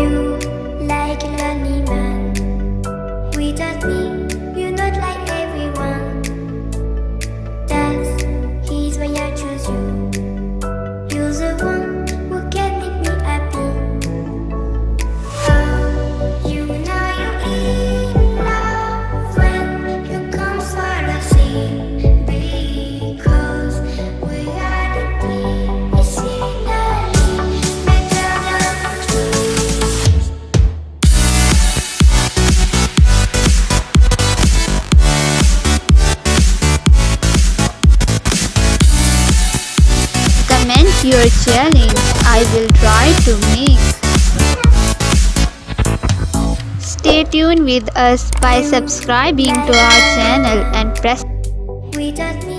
You like a lonely man. Without me, you're not like everyone. That's he's why I choose you. You're the one who can make me happy. Oh, you know you're in love when you come for the sea. Because we are the scenery better than trees. Comment your challenge. I will try to make. Stay tuned with us by subscribing to our channel and press Without me,